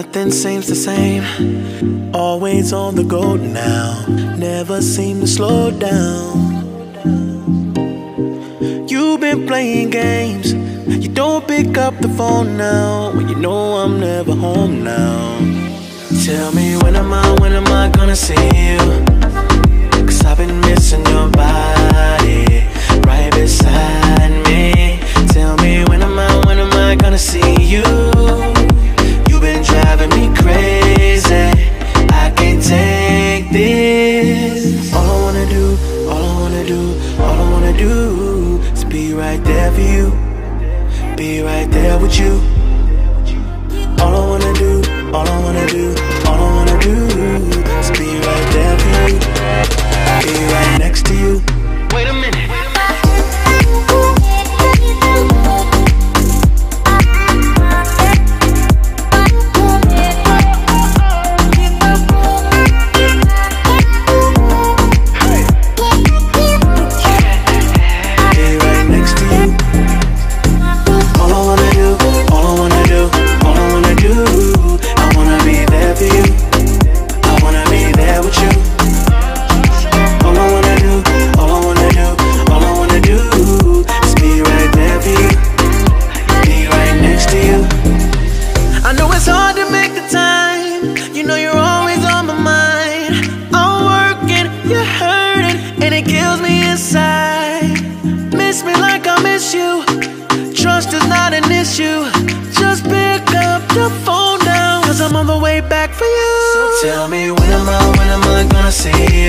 nothing seems the same. Always on the go now, never seem to slow down. You've been playing games, you don't pick up the phone now, when you know I'm never home now. Tell me when am I gonna see you? 'Cause I've been missing your body right beside me. Tell me when am I gonna see you? You've been driving me crazy, I can't take this. All I wanna do, all I wanna do, all I wanna do is be right there for you, be right there with you. All I wanna do, all I wanna do, all I wanna do is be right there for you, be right next to you. Wait a minute. Tell me when am I gonna see you?